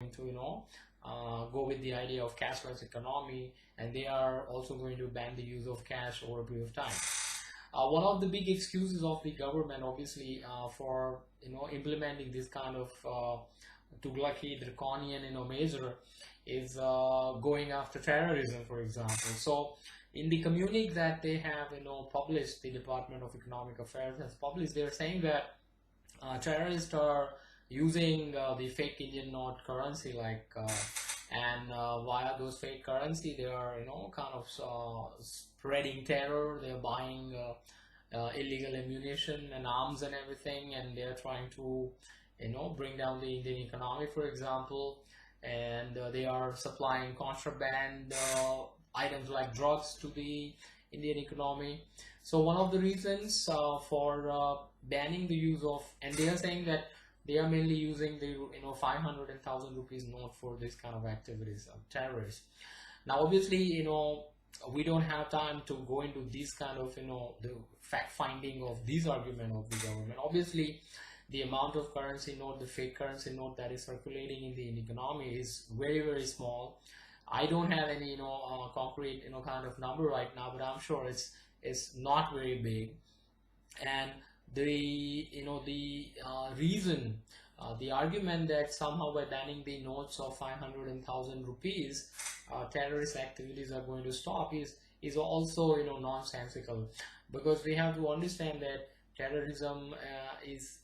to go with the idea of cashless economy, and they are also going to ban the use of cash over a period of time. One of the big excuses of the government, obviously, for implementing this kind of Tughlaqi draconian measure is going after terrorism, for example. So in the communique that they have published, the Department of Economic Affairs has published, they're saying that terrorists are using the fake Indian note currency, and via those fake currency they are kind of spreading terror. They're buying illegal ammunition and arms and everything, and they're trying to bring down the Indian economy, for example. And they are supplying contraband items like drugs to the Indian economy. So one of the reasons for banning the use of, and they are saying that they are mainly using the 500 and 1,000 rupees note for this kind of activities of terrorists. Now obviously we don't have time to go into these kind of the fact finding of these argument of the government. Obviously the amount of currency note, the fake currency note that is circulating in the economy is very, very small. I don't have any concrete kind of number right now, but I'm sure it's not very big. And the reason, the argument that somehow by banning the notes of 500 and 1,000 rupees terrorist activities are going to stop is also nonsensical, because we have to understand that terrorism is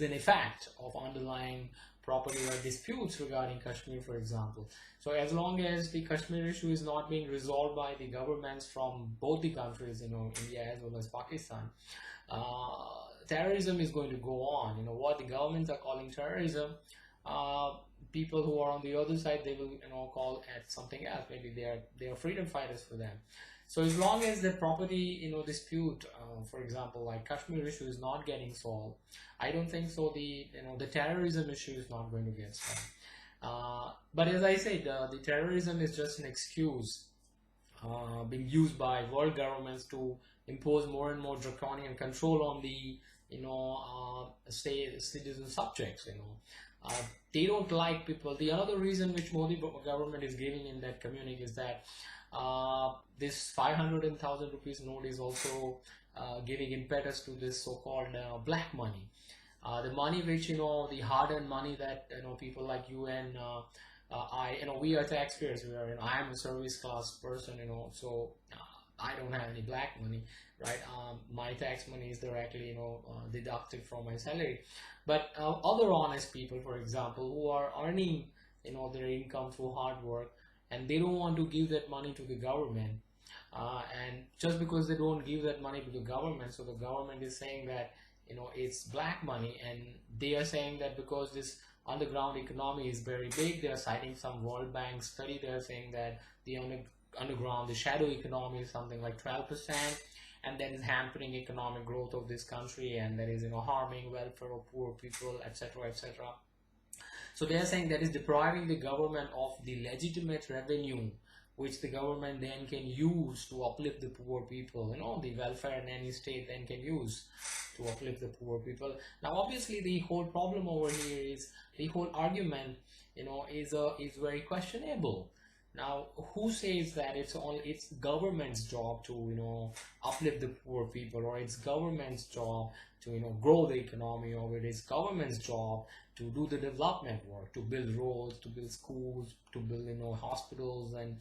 an effect of underlying property or disputes regarding Kashmir, for example. So as long as the Kashmir issue is not being resolved by the governments from both the countries, India as well as Pakistan, terrorism is going to go on. What the governments are calling terrorism, people who are on the other side, they will call at something else. Maybe they are freedom fighters for them. So as long as the property dispute, for example, like Kashmir issue is not getting solved, I don't think so the terrorism issue is not going to get solved. But as I said, the terrorism is just an excuse being used by world governments to impose more and more draconian control on the say citizen subjects. They don't like people. The other reason which Modi government is giving in that communique is that this 500 and 1,000 rupees note is also giving impetus to this so-called black money. The money which the hard-earned money that people like you and we are taxpayers. I am a service class person, so I don't have any black money, right? My tax money is directly deducted from my salary. But other honest people, for example, who are earning their income through hard work, and they don't want to give that money to the government, and just because they don't give that money to the government, so the government is saying that it's black money, and they are saying that because this underground economy is very big, they are citing some World Bank study. They are saying that the underground, the shadow economy is something like 12%, and that is hampering economic growth of this country, and that is harming welfare of poor people, etc., etc. So they are saying that is depriving the government of the legitimate revenue which the government then can use to uplift the poor people. The welfare in any state then can use to uplift the poor people. Now obviously the whole problem over here is the whole argument is very questionable. Now who says that it's government's job to uplift the poor people, or it's government's job to grow the economy, or it is government's job to do the development work, to build roads, to build schools, to build hospitals and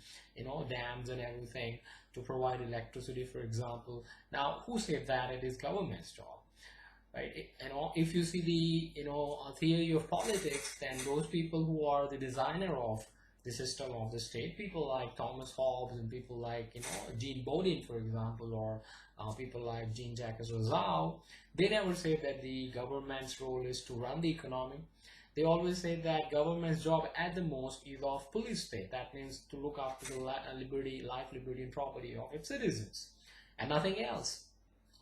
dams and everything, to provide electricity, for example. Now who said that it is government's job, right? If you see the theory of politics, then those people who are the designer of the system of the state, people like Thomas Hobbes and people like Jean Bodin, for example, or people like Jean-Jacques Rousseau, they never say that the government's role is to run the economy. They always say that government's job at the most is of police state. That means to look after the life, liberty and property of its citizens and nothing else.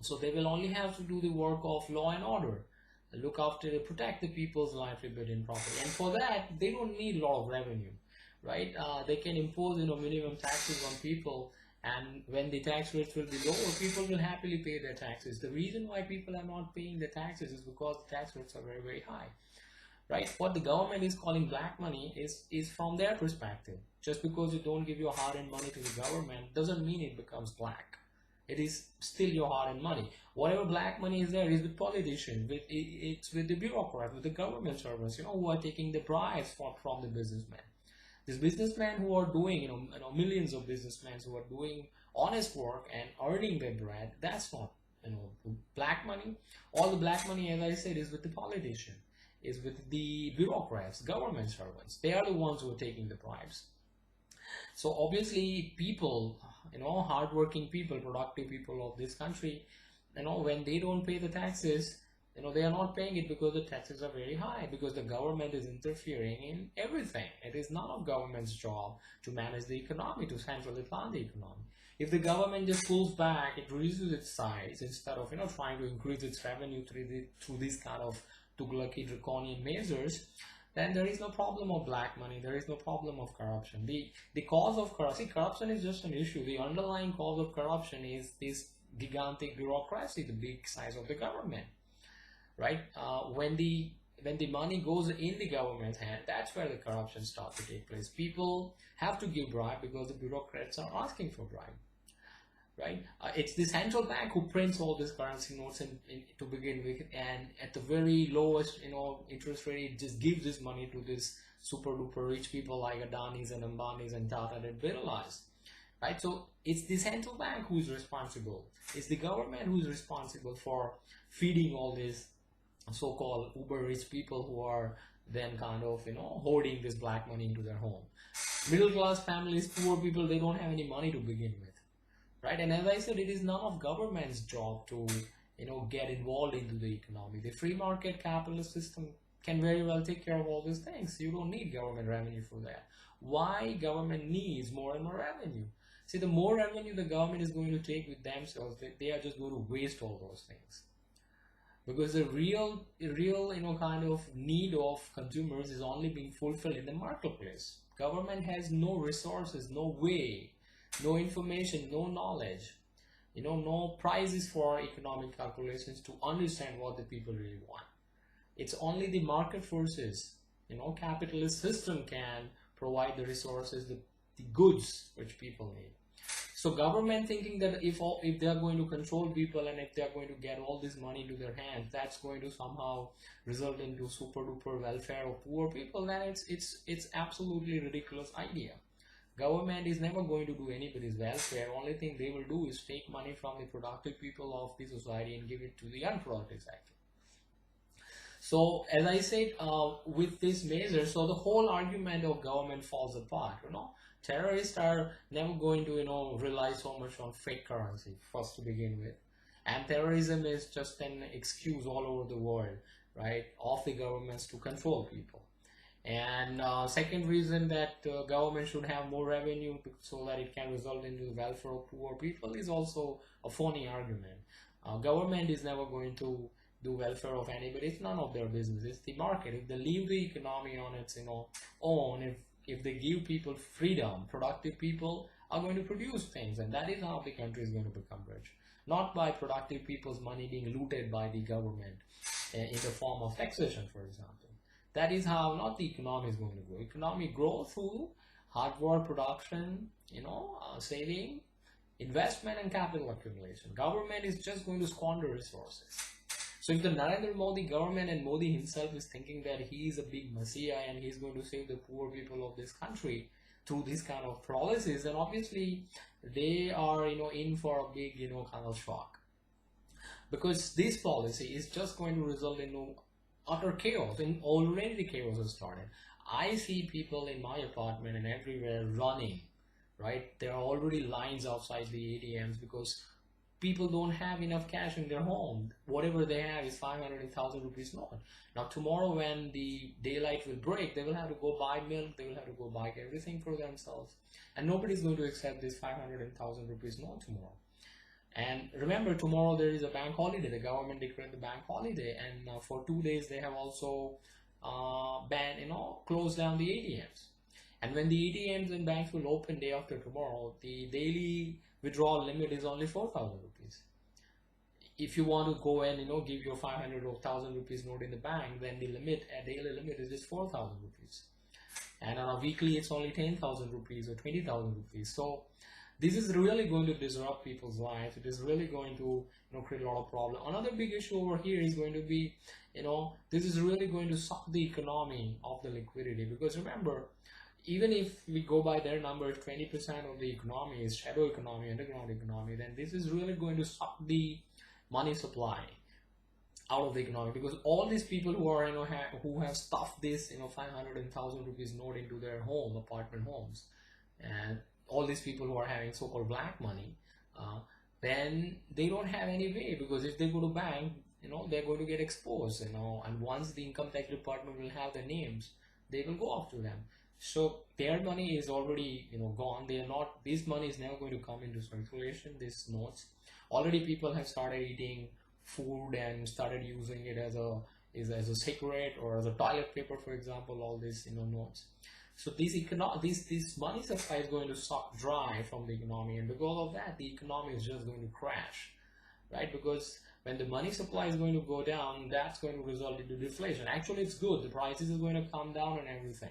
So they will only have to do the work of law and order, look after, protect the people's life, liberty and property, and for that they don't need a lot of revenue, right? They can impose minimum taxes on people, and when the tax rates will be lower, people will happily pay their taxes. The reason why people are not paying the taxes is because the tax rates are very, very high. right? What the government is calling black money is from their perspective. Just because you don't give your hard-earned money to the government doesn't mean it becomes black. It is still your hard-earned money. Whatever black money is there is with politicians, it's with the bureaucrats, with the government servants, who are taking the bribes from the businessmen. These businessmen who are doing, millions of businessmen who are doing honest work and earning their bread, that's not, black money. All the black money, as I said, is with the politician, is with the bureaucrats, government servants. They are the ones who are taking the bribes. So obviously people, hardworking people, productive people of this country, when they don't pay the taxes, they are not paying it because the taxes are very high, because the government is interfering in everything. It is none of government's job to manage the economy, to centrally plan the economy. If the government just pulls back, it reduces its size instead of trying to increase its revenue through these kind of Tughlaqi draconian measures, then there is no problem of black money, there is no problem of corruption. The cause of corruption is just an issue. The underlying cause of corruption is this gigantic bureaucracy, the big size of the government, right? When the money goes in the government's hand, that's where the corruption starts to take place. People have to give bribe because the bureaucrats are asking for bribe, right? It's the central bank who prints all these currency notes to begin with, and at the very lowest, interest rate, it just gives this money to this super duper rich people like Adanis and Ambanis and Tata and Birlas, right? So it's the central bank who's responsible. It's the government who's responsible for feeding all these so-called uber rich people who are then kind of hoarding this black money into their home. Middle class families, poor people, they don't have any money to begin with, right? And as I said, it is none of government's job to get involved into the economy. The free market capitalist system can very well take care of all these things. You don't need government revenue for that. Why government needs more and more revenue? See, the more revenue the government is going to take with themselves, they are just going to waste all those things. Because the real kind of need of consumers is only being fulfilled in the marketplace. Government has no resources, no way, no information, no knowledge, no prizes for economic calculations to understand what the people really want. It's only the market forces, capitalist system can provide the resources, the goods which people need. So government thinking that if they are going to control people and if they are going to get all this money into their hands, that's going to somehow result into super duper welfare of poor people, then it's absolutely ridiculous idea. Government is never going to do anybody's welfare. Only thing they will do is take money from the productive people of the society and give it to the unproductive sector. So as I said, with this measure, so the whole argument of government falls apart. Terrorists are never going to rely so much on fake currency, first to begin with, and terrorism is just an excuse all over the world, right, of the governments to control people. And second reason that government should have more revenue so that it can result into the welfare of poor people is also a phony argument. Government is never going to do welfare of anybody. It's none of their business. It's the market. If they leave the economy on its own, if they give people freedom, productive people are going to produce things, and that is how the country is going to become rich. Not by productive people's money being looted by the government in the form of taxation, for example. That is how not the economy is going to grow. Economy grows through hard work, production, saving, investment and capital accumulation. Government is just going to squander resources. So if the Narendra Modi government and Modi himself is thinking that he is a big messiah and he's going to save the poor people of this country through these kind of policies, then obviously they are in for a big kind of shock, because this policy is just going to result in utter chaos, and already the chaos has started. I see people in my apartment and everywhere running, right? There are already lines outside the ATMs because people don't have enough cash in their home. Whatever they have is 500 and 1,000 rupees note. Now tomorrow when the daylight will break, they will have to go buy milk, they will have to go buy everything for themselves. And nobody's going to accept this 500 and 1,000 rupees note tomorrow. And remember, tomorrow there is a bank holiday. The government declared the bank holiday, and for 2 days they have also closed down the ATMs. And when the ATMs and banks will open day after tomorrow, the daily withdrawal limit is only 4,000 rupees. if you want to go and give your 500 or 1,000 rupees note in the bank, then the limit, a daily limit, is just 4,000 rupees, and on a weekly it's only 10,000 rupees or 20,000 rupees. So this is really going to disrupt people's life. It is really going to create a lot of problem. Another big issue over here is going to be, this is really going to suck the economy of the liquidity, because remember, even if we go by their numbers, 20% of the economy is shadow economy, underground economy, then this is really going to suck the money supply out of the economy, because all these people who are who have stuffed this 500 and 1,000 rupees note into their home, apartment homes, and all these people who are having so-called black money, then they don't have any way, because if they go to bank, they're going to get exposed, and once the income tax department will have their names, they will go after them. So their money is already gone. They are not, this money is never going to come into circulation, these notes. Already people have started eating food and started using it as a cigarette or as a toilet paper, for example, all these notes. So this money supply is going to suck dry from the economy, and because of that, the economy is just going to crash, right? Because when the money supply is going to go down, that's going to result into deflation. Actually, it's good. The prices are going to come down and everything.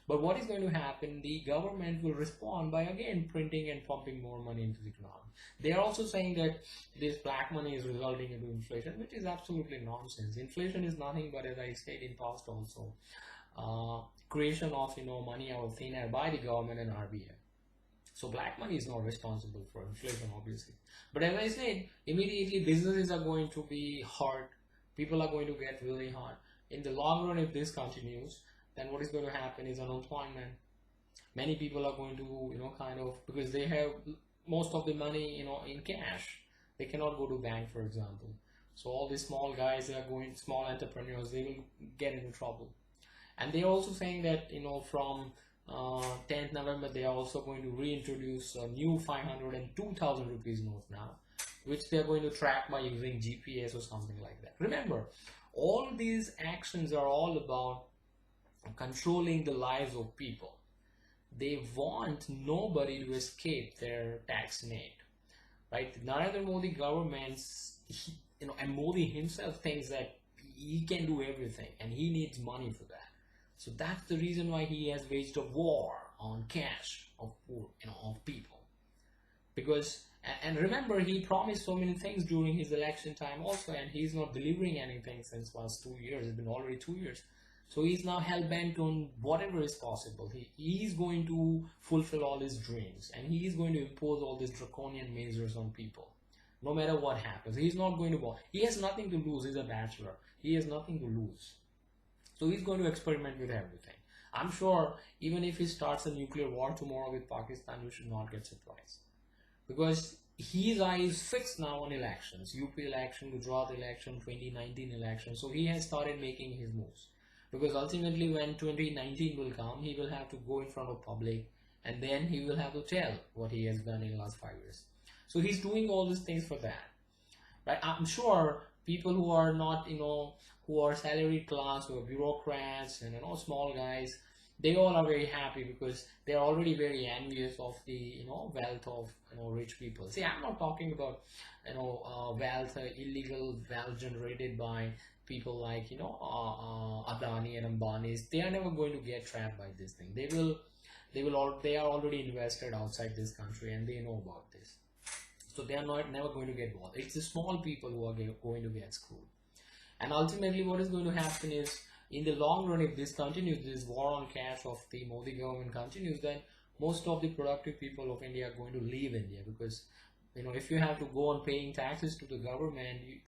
But what is going to happen? The government will respond by again printing and pumping more money into the economy. They are also saying that this black money is resulting into inflation, which is absolutely nonsense. Inflation is nothing but, as I said in past also, creation of money out of thin air by the government and RBI. So black money is not responsible for inflation, obviously. But as I said, immediately businesses are going to be hurt. People are going to get really hurt. In the long run, if this continues, then what is going to happen is unemployment. Many people are going to because they have most of the money in cash. They cannot go to bank, for example. So all these small guys that are small entrepreneurs, they will get into trouble. And they're also saying that from 10th November they are also going to reintroduce a new 500 and 2,000 rupees note now, which they are going to track by using GPS or something like that. Remember, all these actions are all about controlling the lives of people. They want nobody to escape their tax net, right? Narendra Modi governments, and Modi himself thinks that he can do everything and he needs money for that. So that's the reason why he has waged a war on cash of people. Because and remember, he promised so many things during his election time also, and he's not delivering anything since last 2 years. It's been already 2 years. So he's now hell-bent on whatever is possible. He's going to fulfill all his dreams, and he's going to impose all these draconian measures on people. No matter what happens, he's not going to he has nothing to lose. He's a bachelor. He has nothing to lose. So he's going to experiment with everything. I'm sure even if he starts a nuclear war tomorrow with Pakistan, you should not get surprised. Because his eye is fixed now on elections. UP election, Gujarat election, 2019 election. So he has started making his moves. Because ultimately when 2019 will come, he will have to go in front of public, and then he will have to tell what he has done in the last 5 years. So he's doing all these things for that. Right? I'm sure people who are not, who are salaried class, who are bureaucrats and small guys, they all are very happy because they are already very envious of the wealth of rich people. See, I'm not talking about wealth, illegal wealth generated by people like Adani and Ambani's. They are never going to get trapped by this thing. They are already invested outside this country and they know about this. So they are never going to get bought. It's the small people who are going to get screwed. And ultimately what is going to happen is, in the long run, if this continues, this war on cash of the Modi government continues, then most of the productive people of India are going to leave India, because if you have to go on paying taxes to the government,